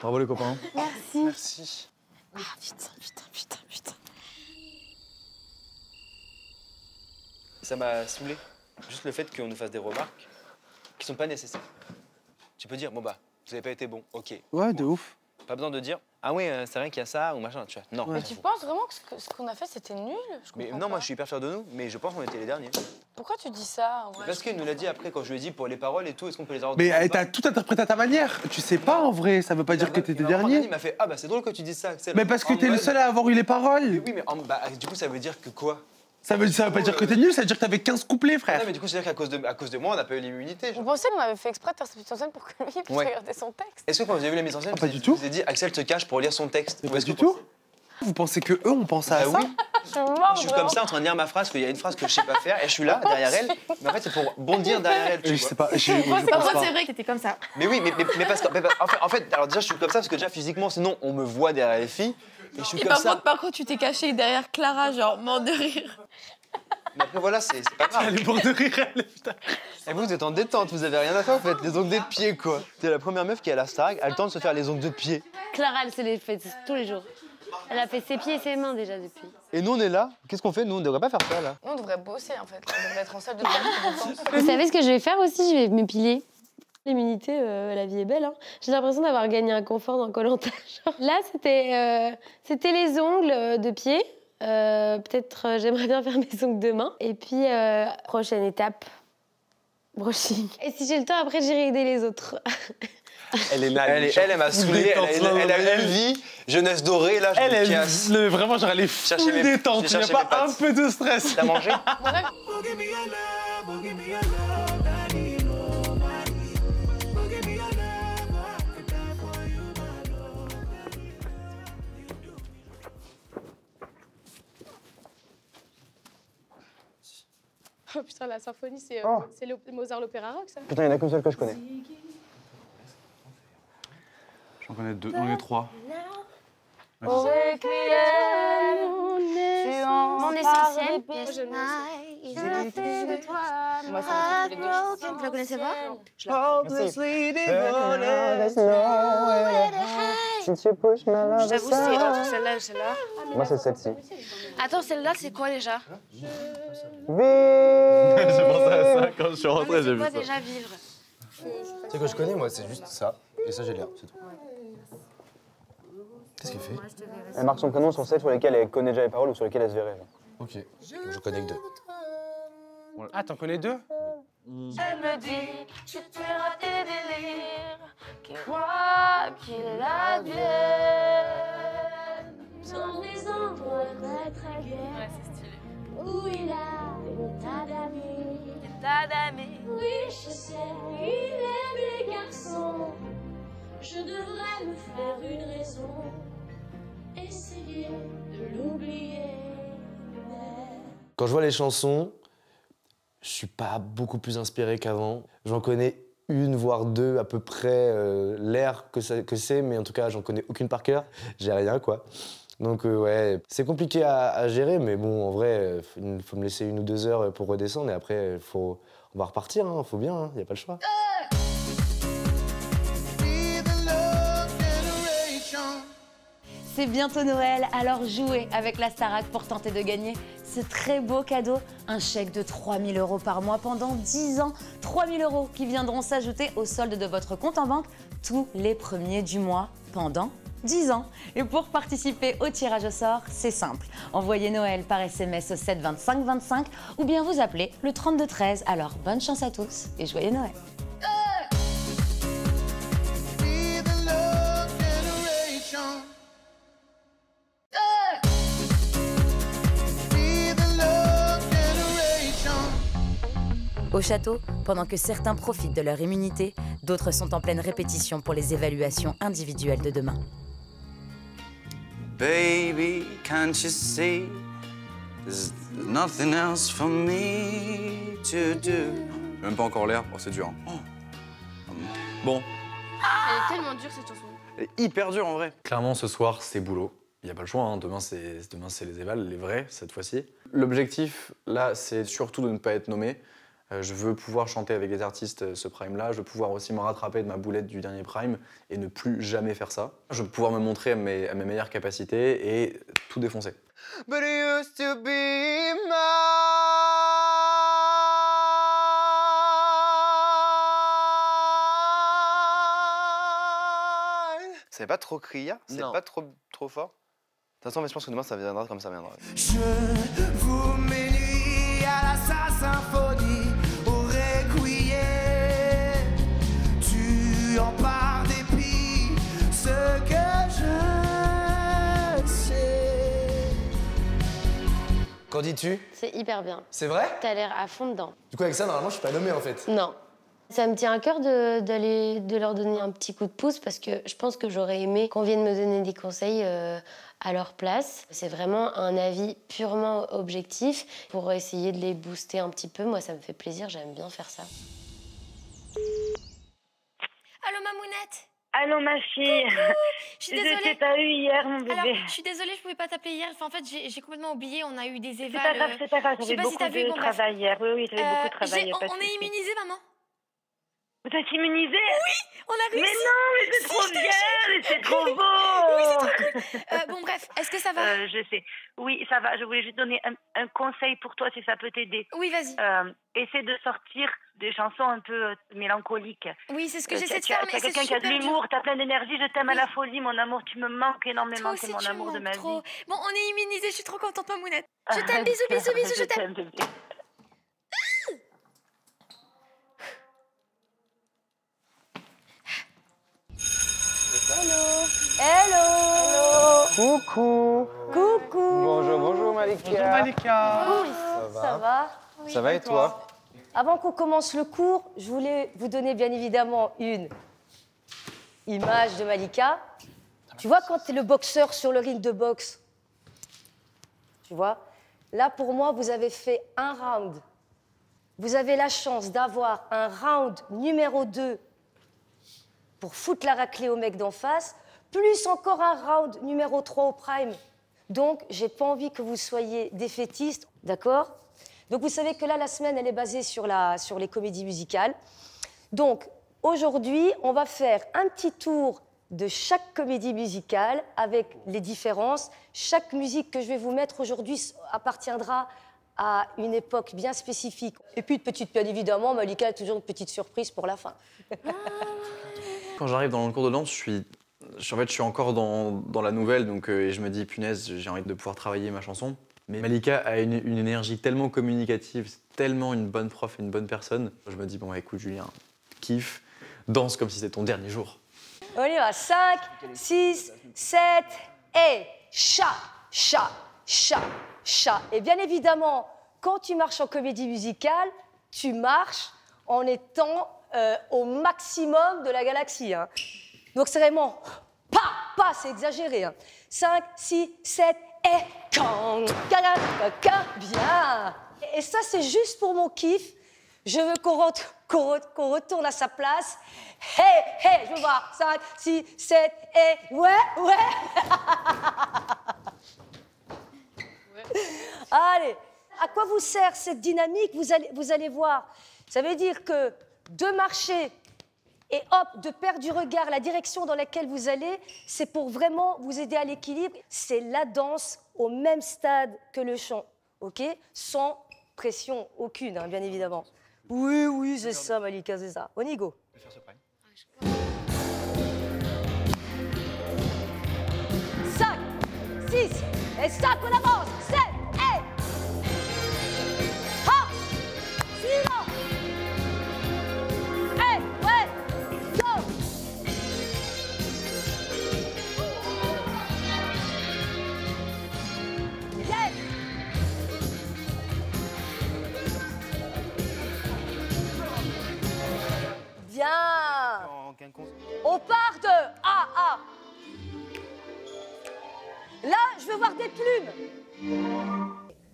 Bravo les copains. Merci. Merci. Ah putain. Ça m'a saoulé. Juste le fait qu'on nous fasse des remarques qui sont pas nécessaires. Tu peux dire, bon bah, vous avez pas été bon, ok. Ouais, de ouf. Pas besoin de dire, ah ouais, c'est vrai qu'il y a ça ou machin, tu vois. Non. Mais tu penses vraiment que ce qu'on a fait, c'était nul? Mais non, moi je suis hyper fier de nous, mais je pense qu'on était les derniers. Pourquoi tu dis ça? Parce qu'il nous l'a dit après, quand je lui ai dit pour les paroles et tout, est-ce qu'on peut les avoir? Mais t'as tout interprété à ta manière. Tu sais pas en vrai, ça veut pas dire que t'étais dernier. Il m'a fait, ah bah c'est drôle que tu dises ça, Axel. Mais parce que t'es le seul à avoir eu les paroles. Oui, mais du coup, ça veut dire que quoi? Ça veut pas dire que t'es nul, ça veut dire que t'avais 15 couplets, frère. Non, mais du coup, c'est-à-dire qu'à cause de moi, on n'a pas eu l'immunité. Vous pensez qu'on avait fait exprès de faire cette mise en scène pour que lui puisse regarder son texte? Est-ce que quand vous avez vu la mise en scène, pas du tout. vous avez dit, Axel te cache pour lire son texte? Pas du tout. Vous pensez que eux, on pense à ça? Je suis mort, je suis comme ça en train de lire ma phrase, qu'il y a une phrase que je sais pas faire, et je suis là, derrière elle. Mais en fait, c'est pour bondir derrière elle. Je sais pas. C'est vrai que t'étais comme ça. Mais oui, mais parce que. En fait, alors déjà, je suis comme ça parce que déjà, physiquement, sinon, on me voit derrière les filles. Et je suis comme ça. Par contre, tu t'es caché derrière Clara, genre, mort de rire. Mais après, voilà, c'est pas grave. Elle est morte de rire, elle, putain. Et vous êtes en détente, vous avez rien à faire, vous faites les ongles de pied, quoi. C'est la première meuf qui est à la Starac, elle a le temps de se faire les ongles de pied. Clara, elle se les fait tous les jours. Elle a fait ses pieds et ses mains déjà depuis. Et nous, on est là. Qu'est-ce qu'on fait? Nous, on devrait pas faire ça, là. Nous, on devrait bosser, en fait. On devrait être en salle de sport. Vous savez ce que je vais faire aussi? Je vais m'épiler. L'immunité, la vie est belle. Hein. J'ai l'impression d'avoir gagné un confort dans Koh-Lanta. Là, c'était les ongles de pied. Peut-être j'aimerais bien faire mes ongles de main. Et puis, prochaine étape, brushing. Et si j'ai le temps, après, j'irai aider les autres. Elle est nale. Elle m'a saoulé. Elle a une vie, jeunesse dorée, là, je me casse. Vraiment, genre, elle est full détente. Il n'y a pas un peu de stress. T'as mangé? Oh putain, la symphonie, c'est Mozart l'opéra rock, ça. Putain, il y en a qu'une seule que je connais. J'en connais 2, on est 3. Mon essentiel. Je la fais de toi. Moi, ça me fait tous les deux. Vous la connaissez pas? J'avoue, c'est entre celle-là et celle-là. Moi, c'est celle-ci. Attends, celle-là, c'est quoi déjà? J'ai pensé à ça quand je suis rentré, j'ai C'est vu quoi ça. déjà vivre? C'est que je connais, moi, c'est juste ça. Et ça, j'ai l'air, c'est tout. Qu'est-ce qu'elle fait? Elle marque son prénom sur celles sur lesquelles elle connaît déjà les paroles ou sur lesquelles elle se verrait. Genre. Ok, je connais que 2. Ah, t'en connais 2? Elle me dit que tu as raté des délires, quoi qu'il advienne. Dans les endroits très très bien, où il a une tas d'amis. Oui, je sais, il aime les garçons. Je devrais me faire une raison, essayer de l'oublier. Quand je vois les chansons, je suis pas beaucoup plus inspiré qu'avant. J'en connais une, voire 2 à peu près, l'air que c'est, mais en tout cas, j'en connais aucune par cœur. J'ai rien, quoi. Donc, ouais, c'est compliqué à gérer, mais bon, en vrai, il faut me laisser 1 ou 2 heures pour redescendre, et après, on va repartir, hein, faut bien, il n'y a pas le choix. C'est bientôt Noël, alors jouez avec la Starac pour tenter de gagner ce très beau cadeau, un chèque de 3 000 € par mois pendant 10 ans. 3 000 € qui viendront s'ajouter au solde de votre compte en banque tous les premiers du mois pendant 10 ans. Et pour participer au tirage au sort, c'est simple. Envoyez Noël par SMS au 7 25 25 ou bien vous appelez le 32 13. Alors bonne chance à tous et joyeux Noël. Au château, pendant que certains profitent de leur immunité, d'autres sont en pleine répétition pour les évaluations individuelles de demain. Baby, can't you see there's nothing else for me to do? Même pas encore l'air, oh, c'est dur. Hein. Bon, Elle est tellement dure cette chanson. elle est hyper dure en vrai. Clairement, ce soir, c'est boulot. Il n'y a pas le choix, hein. Demain, c'est les évals, les vrais, cette fois-ci. L'objectif, là, c'est surtout de ne pas être nommé. Je veux pouvoir chanter avec les artistes ce prime-là. Je veux pouvoir aussi me rattraper de ma boulette du dernier prime et ne plus jamais faire ça. Je veux pouvoir me montrer à mes meilleures capacités et tout défoncer. But it used to be mine. C'est pas trop criard? C'est pas trop fort? De toute façon, mais je pense que demain, ça viendra comme ça viendra. Je vous m'énuis à sa symphonie, au requiem. Tu en pars dépit, ce que je sais. Qu'en dis-tu? C'est hyper bien. C'est vrai? T'as l'air à fond dedans. Du coup, avec ça, normalement, je suis pas nommé en fait. Non. Ça me tient à cœur de leur donner un petit coup de pouce parce que je pense que j'aurais aimé qu'on vienne me donner des conseils à leur place. C'est vraiment un avis purement objectif pour essayer de les booster un petit peu. Moi, ça me fait plaisir, j'aime bien faire ça. Allô, Mamounette? Allô ma fille. Je suis désolée. Je t'ai pas eu hier mon bébé. Alors, je suis désolée, je pouvais pas t'appeler hier. Enfin, en fait, j'ai complètement oublié. On a eu des évals. C'est pas grave. Je sais J'avais pas si beaucoup t'as vu. de Bon, bref. travail hier. Oui, j'avais beaucoup de travail. y a pas de On est souci. immunisé, maman. Vous êtes immunisé? Oui, on a réussi. Mais non, mais c'est trop bien, mais c'est trop beau. Oui, c'est trop cool. Bon, bref, est-ce que ça va? Je sais. Oui, ça va. Je voulais juste donner un conseil pour toi, si ça peut t'aider. Oui, vas-y. Essaie de sortir des chansons un peu mélancoliques. Oui, c'est ce que j'essaie de faire, mais t'as c'est quelqu'un qui a de super l'humour, dur. t'as plein d'énergie, je t'aime à la folie, mon amour, tu me manques énormément, Toi c'est aussi, mon tu amour de manques ma trop. vie. Bon, on est immunisé, je suis trop contente, Mamounette. Je t'aime, bisous, bisous, bisous, je t'aime. bébé. Hello. Hello. Coucou. Coucou. Bonjour, bonjour Malika. Bonjour Malika. Ça va? Ça va et toi? Avant qu'on commence le cours, je voulais vous donner bien évidemment une image de Malika. Tu vois quand tu es le boxeur sur le ring de boxe? Tu vois? Là, pour moi, vous avez fait un round. Vous avez la chance d'avoir un round numéro 2 pour foutre la raclée au mec d'en face, plus encore un round numéro 3 au prime. Donc, j'ai pas envie que vous soyez défaitistes, d'accord? Donc, vous savez que là, la semaine, elle est basée sur les comédies musicales. Donc, aujourd'hui, on va faire un petit tour de chaque comédie musicale avec les différences. Chaque musique que je vais vous mettre aujourd'hui appartiendra à une époque bien spécifique. Et puis, bien évidemment, Malika a toujours une petite surprise pour la fin. Quand j'arrive dans le cours de danse, je suis encore dans la nouvelle, donc et je me dis, punaise, j'ai envie de pouvoir travailler ma chanson. Mais Malika a une énergie tellement communicative, c'est tellement une bonne prof et une bonne personne. Je me dis, bon, écoute, Julien, kiffe, danse comme si c'était ton dernier jour. On y va, 5, 6, 7, et chat, chat, chat, chat. Et bien évidemment, quand tu marches en comédie musicale, tu marches en étant au maximum de la galaxie. Hein. Donc c'est vraiment pas, c'est exagéré. Hein. 5, 6, 7, et quand, bien. Et ça, c'est juste pour mon kiff. Je veux qu'on retourne à sa place. Hey, je veux voir. 5, 6, 7, et ouais. Allez, à quoi vous sert cette dynamique? Vous allez voir. Ça veut dire que de marcher et hop, de perdre du regard la direction dans laquelle vous allez, c'est pour vraiment vous aider à l'équilibre. C'est la danse au même stade que le chant, ok? Sans pression aucune, hein, bien évidemment. Oui, c'est ça, Malika, c'est ça. On y go. 5, 6, et 5, on avance. 7, et... Ha! Suivant. Et, ouais, go. Yes. Bien. On part de A. Là, je veux voir des plumes.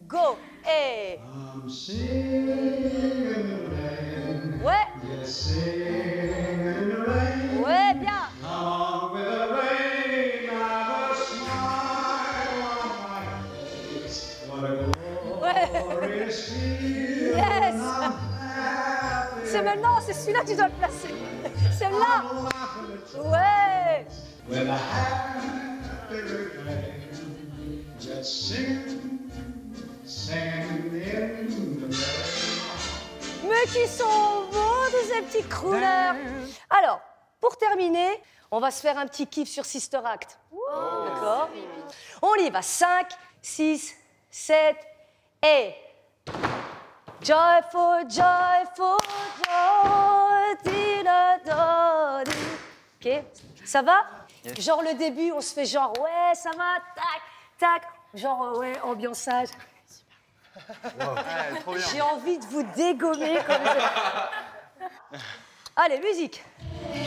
Go. Et... Ouais. Ouais, bien. Ouais. Yes. C'est maintenant, c'est celui-là que tu dois le placer. C'est là. Ouais. Mais qui sont beaux, tous ces petits crooners. Alors, pour terminer, on va se faire un petit kiff sur Sister Act. D'accord? On y va. 5, 6, 7, et... Joyful, joyful, joy, di-da-da-di. Ok, ça va? Yes. Genre le début, on se fait genre ouais, ça va, tac, tac. Genre ouais, ambiançage. Wow. J'ai envie de vous dégommer comme ça. Allez, musique. Hey!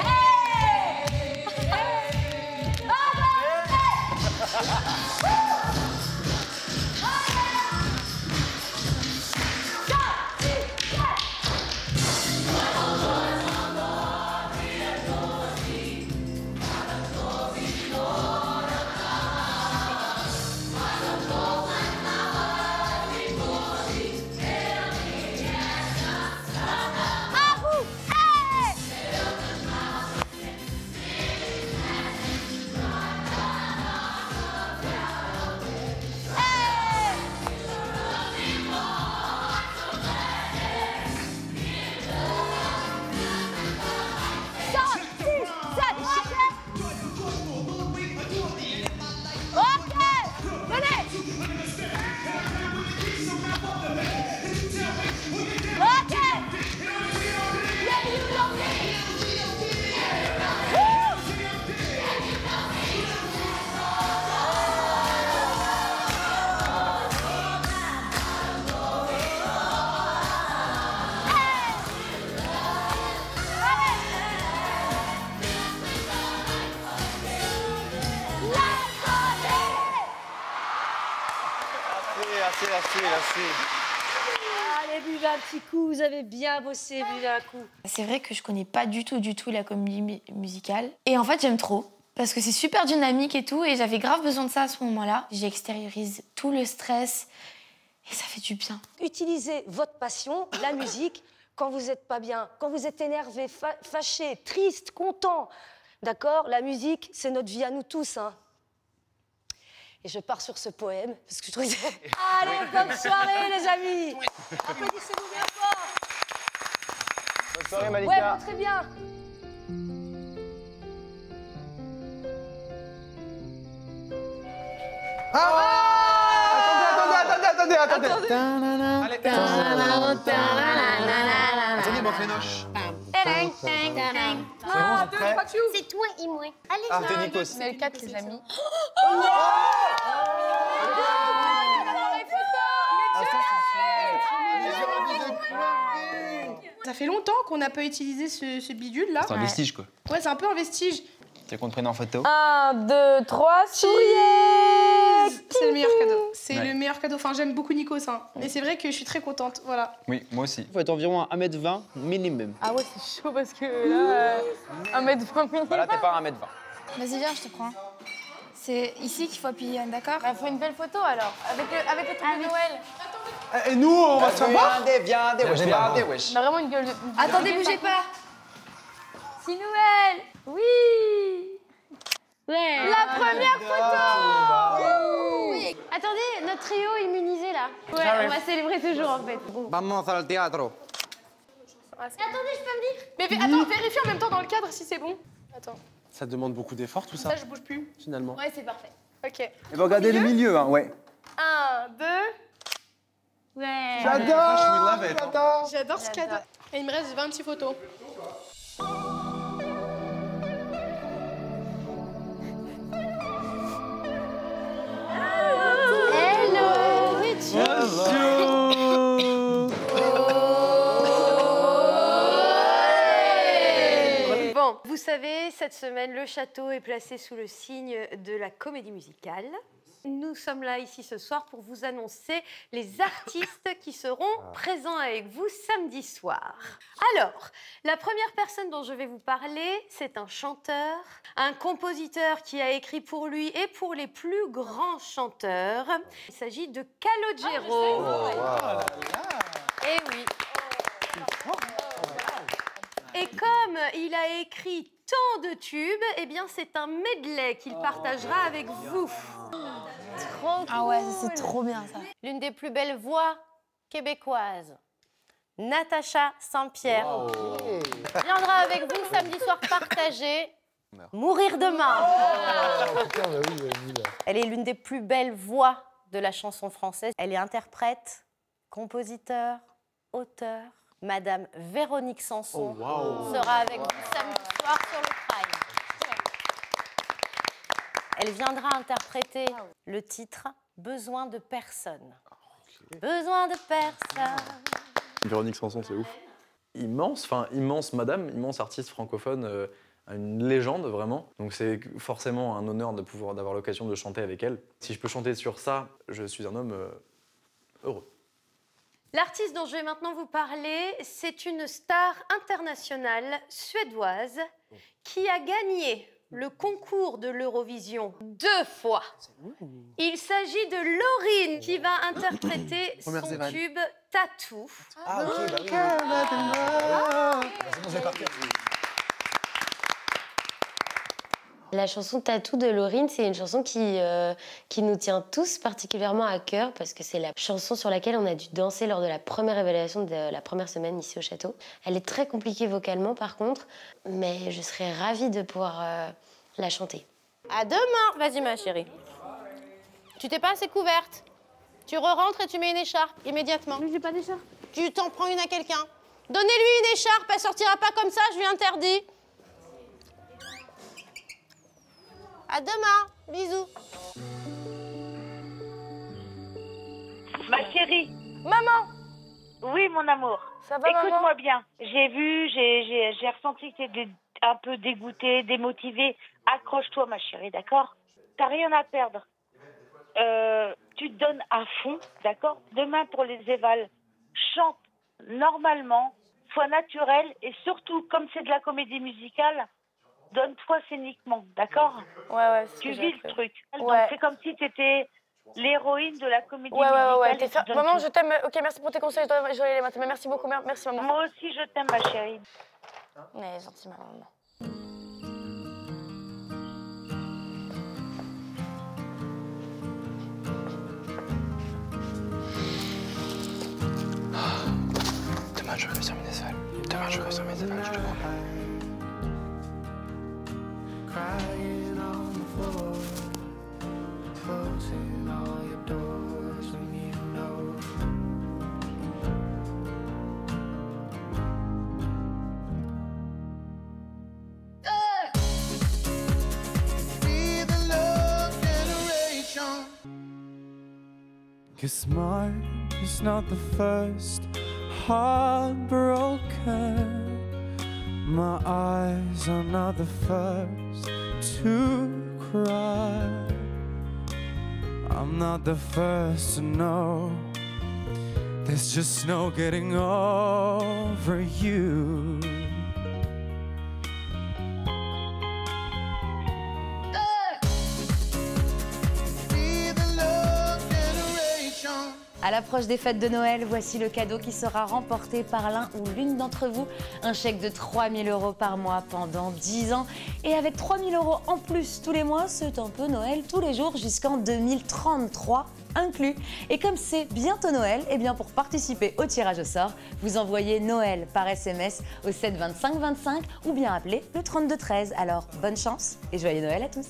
Hey! merci. Allez, buvez un petit coup, vous avez bien bossé, buvez un coup. C'est vrai que je connais pas du tout la comédie musicale. Et en fait, j'aime trop. Parce que c'est super dynamique et tout. Et j'avais grave besoin de ça à ce moment-là. J'extériorise tout le stress. Et ça fait du bien. Utilisez votre passion, la musique, quand vous n'êtes pas bien, quand vous êtes énervé, fâché, triste, content. D'accord? La musique, c'est notre vie à nous tous. Hein. Et je pars sur ce poème, parce que je trouve que... Allez, bonne soirée, les amis! Applaudissez-vous bien fort! Bonne soirée, Malika. Ouais, très bien. Attendez. Allez. Attendez, montre les noches. C'est toi et moi. Allez, Ah, t'es Nikos. Mais le 4, les amis. Ça fait longtemps qu'on n'a pas utilisé ce bidule là. C'est un vestige, quoi. Ouais, c'est un peu un vestige. T'as qu'on te prenne en photo? 1, 2, 3, souriez! C'est le meilleur cadeau. C'est Ouais. le meilleur cadeau. Enfin, j'aime beaucoup Nikos. Hein. Et c'est vrai que je suis très contente. Voilà. Oui, moi aussi. Il faut être environ à 1m20 minimum. Ah ouais, c'est chaud parce que là, 1m20 minimum. Bah là, t'es pas à 1m20. Vas-y, viens, je te prends. C'est ici qu'il faut appuyer, d'accord? Bah, faut une belle photo alors, avec le truc de Noël. Et nous, on va se faire voir? Viens, wesh. On a vraiment une gueule de... Attendez, bougez pas. Si Noël! Oui! Ouais. La première photo! Oui. Attendez, notre trio immunisé là. Ouais, J'arrive. on va célébrer toujours en fait. Bon. Vamos al teatro. Attendez, je peux venir? Mais attends, vérifie en même temps dans le cadre si c'est bon. Attends. Ça demande beaucoup d'efforts, tout ça. Ça, je bouge plus. Finalement. Ouais, c'est parfait. Ok. Et bah, regardez le milieu, hein, ouais. 1, 2. Ouais. J'adore ce cadeau. Et il me reste 26 photos. Hello, Bon, vous savez, cette semaine, le château est placé sous le signe de la comédie musicale. Nous sommes là ici ce soir pour vous annoncer les artistes qui seront présents avec vous samedi soir. Alors, la première personne dont je vais vous parler, c'est un chanteur, un compositeur qui a écrit pour lui et pour les plus grands chanteurs. Il s'agit de Calogero. Eh oui. Et comme il a écrit tant de tubes, eh bien c'est un medley qu'il partagera avec vous. Trop cool. Ah ouais, c'est trop bien ça. L'une des plus belles voix québécoises, Natacha Saint-Pierre, viendra avec vous samedi soir partager Mourir demain. Elle est l'une des plus belles voix de la chanson française. Elle est interprète, compositeur, auteur. Madame Véronique Sanson sera avec vous samedi soir sur le Prime. Elle viendra interpréter le titre Besoin de personne. Besoin de personne. Véronique Sanson, c'est ouf. Immense madame, immense artiste francophone, une légende vraiment. Donc c'est forcément un honneur de pouvoir d'avoir l'occasion de chanter avec elle. Si je peux chanter sur ça, je suis un homme heureux. L'artiste dont je vais maintenant vous parler, c'est une star internationale suédoise qui a gagné le concours de l'Eurovision 2 fois. Il s'agit de Lauryn qui va interpréter son tube Tattoo. Ah, ok, bah oui. C'est bon, je vais partir. La chanson Tattoo de Lauryn, c'est une chanson qui nous tient tous particulièrement à cœur parce que c'est la chanson sur laquelle on a dû danser lors de la première évaluation de la première semaine ici au château. Elle est très compliquée vocalement par contre, mais je serais ravie de pouvoir la chanter. À demain. Vas-y ma chérie. Tu t'es pas assez couverte. Tu re-rentres et tu mets une écharpe immédiatement. Mais j'ai pas d'écharpe. Tu t'en prends une à quelqu'un. Donnez-lui une écharpe, elle sortira pas comme ça, je lui interdis. À demain, bisous. Ma chérie. Maman. Oui, mon amour. Ça va, maman? Écoute-moi bien. J'ai ressenti que tu étais un peu dégoûtée, démotivée. Accroche-toi, ma chérie, d'accord? T'as rien à perdre. tu te donnes à fond, d'accord? Demain pour les évals, chante normalement, sois naturel et surtout, comme c'est de la comédie musicale, donne-toi scéniquement, d'accord? Ouais, tu vis le truc. Donc Ouais. c'est comme si tu étais l'héroïne de la comédie Ouais. musicale. et tu donnes Maman, tout. je t'aime. Ok, merci pour tes conseils. Je dois aller les maths. Mais merci beaucoup. Merci, maman. Moi aussi, je t'aime, ma chérie. Mais gentille, ma maman. Demain, je réussis mes éval. Demain, je réussis mes éval, je te promets. Crying on the floor, closing all your doors when you know. Be the love generation. 'Cause mine is not the first heartbroken. My eyes are not the first to cry. I'm not the first to know. There's just no getting over you. Be the love generation. À l'approche des fêtes de Noël, voici le cadeau qui sera remporté par l'un ou l'une d'entre vous. Un chèque de 3 000 € par mois pendant 10 ans. Et avec 3 000 € en plus tous les mois, c'est un peu Noël tous les jours jusqu'en 2033 inclus. Et comme c'est bientôt Noël, eh bien pour participer au tirage au sort, vous envoyez Noël par SMS au 7 25 25 ou bien appelez le 32 13. Alors bonne chance et joyeux Noël à tous.